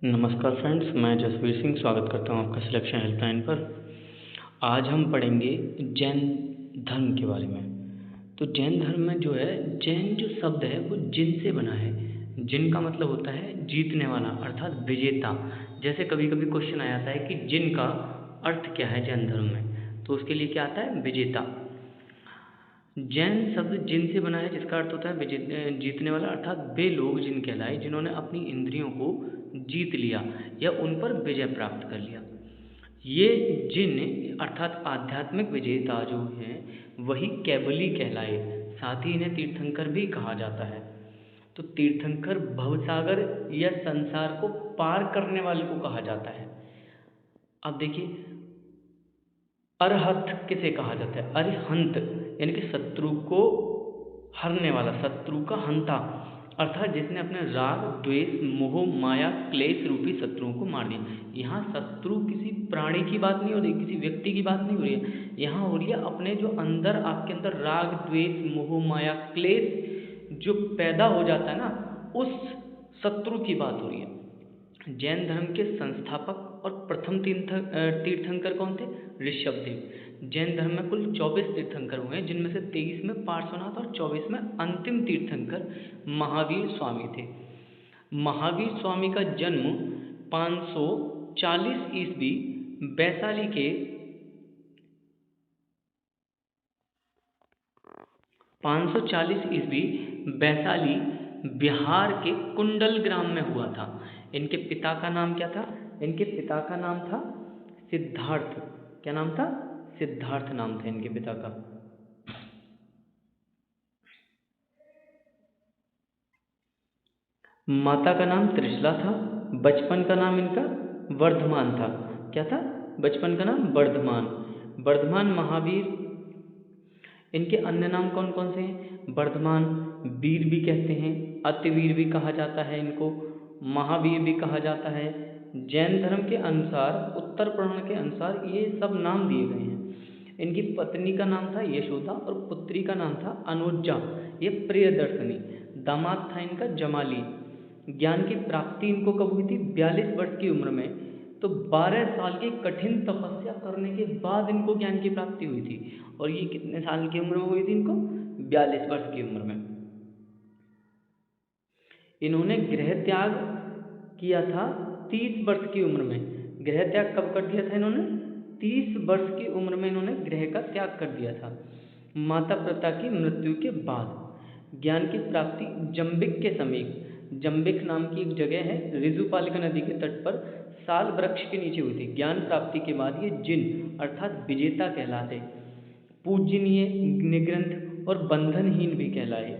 नमस्कार फ्रेंड्स, मैं जसवीर सिंह स्वागत करता हूं आपका सिलेक्शन हेल्पलाइन पर। आज हम पढ़ेंगे जैन धर्म के बारे में। तो जैन धर्म में जो है, जैन जो शब्द है वो जिन से बना है। जिन का मतलब होता है जीतने वाला अर्थात विजेता। जैसे कभी कभी क्वेश्चन आ जाता है कि जिन का अर्थ क्या है जैन धर्म में, तो उसके लिए क्या आता है, विजेता। जैन शब्द जिन से बना है, जिसका अर्थ होता है जीतने वाला अर्थात वे लोग जिन कहलाए जिन्होंने अपनी इंद्रियों को जीत लिया या उन पर विजय प्राप्त कर लिया। ये जिन अर्थात आध्यात्मिक विजेता जो हैं वही कैवली कहलाए। साथ ही इन्हें तीर्थंकर भी कहा जाता है। तो तीर्थंकर भवसागर या संसार को पार करने वाले को कहा जाता है। अब देखिए, अरहत किसे कहा जाता है? अरिहंत यानी कि शत्रु को हरने वाला, शत्रु का हंता, अर्थात जिसने अपने राग, द्वेष, मोह, माया, क्लेश रूपी शत्रुओं को मार दिया। यहाँ शत्रु किसी प्राणी की बात नहीं हो रही, किसी व्यक्ति की बात नहीं हो रही है। यहाँ हो रही है अपने जो अंदर, आपके अंदर राग, द्वेष, मोह, माया, क्लेश जो पैदा हो जाता है ना, उस शत्रु की बात हो रही है। जैन धर्म के संस्थापक और प्रथम तीर्थंकर कौन थे? ऋषभदेव। जैन धर्म में कुल 24 तीर्थंकर हुए हैं, जिनमें से 23 में पार्श्वनाथ और 24 में अंतिम तीर्थंकर महावीर स्वामी थे। महावीर स्वामी का जन्म 540 ईस्वी वैशाली के 540 ईस्वी वैशाली बिहार के कुंडल ग्राम में हुआ था। इनके पिता का नाम क्या था? इनके पिता का नाम था सिद्धार्थ। क्या नाम था? सिद्धार्थ नाम था इनके पिता का। माता का नाम त्रिशला था। बचपन का नाम इनका वर्धमान था। क्या था? बचपन का नाम वर्धमान। वर्धमान महावीर। इनके अन्य नाम कौन कौन से हैं? वर्धमान वीर भी कहते हैं, अतिवीर भी कहा जाता है, इनको महावीर भी कहा जाता है। जैन धर्म के अनुसार, उत्तर पुराण के अनुसार ये सब नाम दिए गए हैं। इनकी पत्नी का नाम था यशोदा और पुत्री का नाम था अनुजा, ये प्रियदर्शनी। दामाद था इनका जमाली। ज्ञान की प्राप्ति इनको कब हुई थी? 42 वर्ष की उम्र में। तो 12 साल की कठिन तपस्या करने के बाद इनको ज्ञान की प्राप्ति हुई थी। और ये कितने साल की उम्र में हुई थी इनको? 42 वर्ष की उम्र में। इन्होंने गृह त्याग किया था 30 वर्ष की उम्र में। गृह त्याग कब कर दिया था इन्होंने? 30 वर्ष की उम्र में इन्होंने गृह का त्याग कर दिया था, माता पिता की मृत्यु के बाद। ज्ञान की प्राप्ति जंबिक के समीप, जंबिक नाम की एक जगह है, ऋजुपालिका नदी के तट पर साल वृक्ष के नीचे हुई थी। ज्ञान प्राप्ति के बाद ये जिन अर्थात विजेता कहलाते, पूजनीय, निग्रंथ और बंधनहीन भी कहलाए।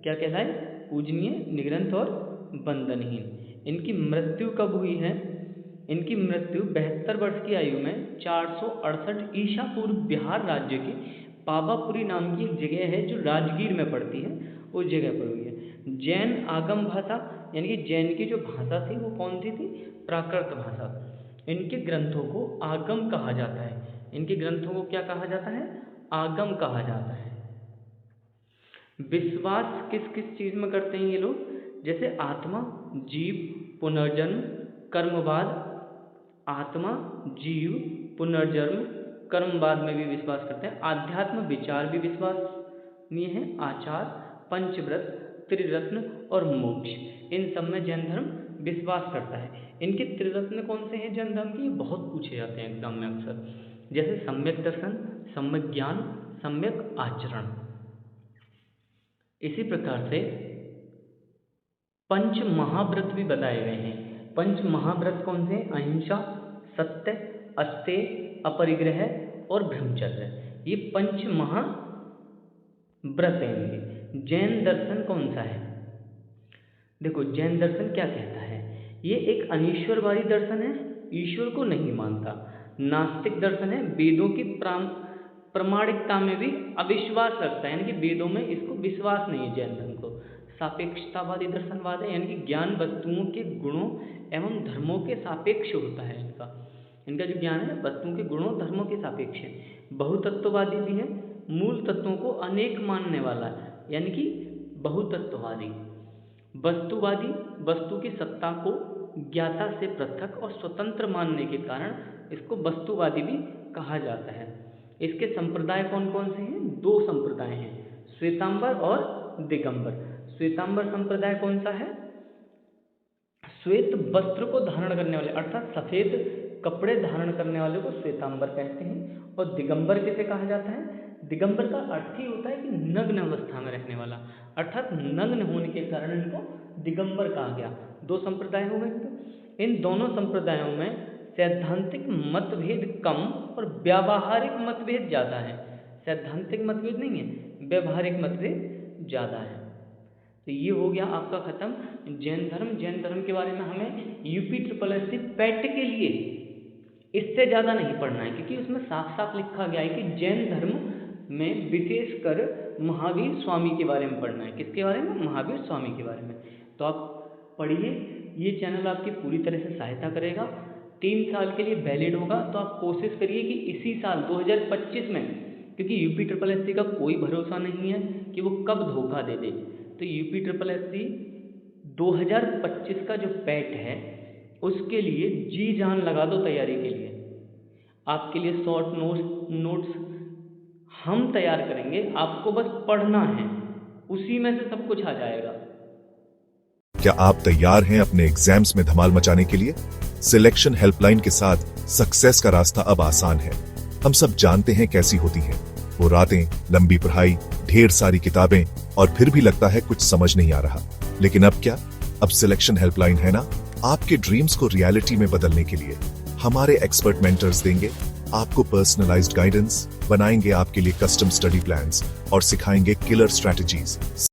क्या कहलाए? पूजनीय, निग्रंथ और बंधनहीन। इनकी मृत्यु कब हुई है? इनकी मृत्यु 72 वर्ष की आयु में 468 ईसा पूर्व बिहार राज्य के पावापुरी नाम की एक जगह है जो राजगीर में पड़ती है, उस जगह पर हुई है। जैन आगम भाषा यानी कि जैन की जो भाषा थी वो कौन सी थी? प्राकृत भाषा। इनके ग्रंथों को आगम कहा जाता है। इनके ग्रंथों को क्या कहा जाता है? आगम कहा जाता है। विश्वास किस किस चीज में करते हैं ये लोग? जैसे आत्मा, जीव, पुनर्जन्म, कर्मवाद। आत्मा, जीव, पुनर्जन्म, कर्मवाद में भी विश्वास करते हैं। आध्यात्म विचार भी विश्वसनीय है। आचार, पंचव्रत, त्रिरत्न और मोक्ष, इन सब में जैन धर्म विश्वास करता है। इनके त्रिरत्न कौन से हैं जैन धर्म के? ये बहुत पूछे जाते हैं एग्जाम में अक्सर, जैसे सम्यक दर्शन, सम्यक ज्ञान, सम्यक आचरण। इसी प्रकार से पंच महाव्रत भी बताए गए हैं। पंच महाव्रत कौन से? अहिंसा, सत्य, अस्तेय, अपरिग्रह और ब्रह्मचर्य, ये पंच महाव्रत हैं इनके। जैन दर्शन कौन सा है? देखो, जैन दर्शन क्या कहता है? ये एक अनीश्वरवादी दर्शन है, ईश्वर को नहीं मानता। नास्तिक दर्शन है, वेदों की प्रामाणिकता में भी अविश्वास रखता है, यानी कि वेदों में इसको विश्वास नहीं है जैन धर्म को। सापेक्षतावादी दर्शनवाद है, यानी कि ज्ञान वस्तुओं के गुणों एवं धर्मों के सापेक्ष होता है। इनका जो ज्ञान है वस्तुओं के गुणों धर्मों के सापेक्ष है। बहुतत्ववादी भी है, मूल तत्वों को अनेक मानने वाला, यानी कि बहुतत्ववादी। वस्तुवादी, वस्तु की सत्ता को ज्ञाता से पृथक और स्वतंत्र मानने के कारण इसको वस्तुवादी भी कहा जाता है। इसके संप्रदाय कौन कौन से हैं? 2 संप्रदाय हैं, श्वेतांबर और दिगंबर। श्वेतांबर संप्रदाय कौन सा है? श्वेत वस्त्र को धारण करने वाले, अर्थात सफेद कपड़े धारण करने वाले को श्वेतांबर कहते हैं। और दिगंबर किसे कहा जाता है? दिगंबर का अर्थ ही होता है कि नग्न अवस्था में रहने वाला, अर्थात नग्न होने के कारण इनको दिगंबर कहा गया। 2 संप्रदाय हो गए। तो इन दोनों संप्रदायों में सैद्धांतिक मतभेद कम और व्यावहारिक मतभेद ज़्यादा है। सैद्धांतिक मतभेद नहीं है, व्यावहारिक मतभेद ज़्यादा है। तो ये हो गया आपका खत्म जैन धर्म। जैन धर्म के बारे में हमें UPSSC पैट के लिए इससे ज़्यादा नहीं पढ़ना है, क्योंकि उसमें साफ साफ लिखा गया है कि जैन धर्म में विशेषकर महावीर स्वामी के बारे में पढ़ना है। किसके बारे में? महावीर स्वामी के बारे में। तो आप पढ़िए, ये चैनल आपकी पूरी तरह से सहायता करेगा। 3 साल के लिए वैलिड होगा, तो आप कोशिश करिए कि इसी साल 2025 में, क्योंकि UPSSC का कोई भरोसा नहीं है कि वो कब धोखा दे दे, तो UPSSC 2025 का जो पैट है उसके लिए जी जान लगा दो तैयारी के लिए। आपके लिए शॉर्ट नोट्स हम तैयार करेंगे, आपको बस पढ़ना है, उसी में से सब कुछ आ जाएगा। क्या आप तैयार हैं अपने एग्जाम्स में धमाल मचाने के लिए? सिलेक्शन हेल्पलाइन के साथ सक्सेस का रास्ता अब आसान है। हम सब जानते हैं कैसी होती है वो रातें, लंबी पढ़ाई, ढेर सारी किताबें, और फिर भी लगता है कुछ समझ नहीं आ रहा। लेकिन अब क्या? अब सिलेक्शन हेल्पलाइन है ना, आपके ड्रीम्स को रियलिटी में बदलने के लिए। हमारे एक्सपर्ट मेंटर्स देंगे आपको पर्सनलाइज्ड गाइडेंस, बनाएंगे आपके लिए कस्टम स्टडी प्लान्स और सिखाएंगे किलर स्ट्रेटजीज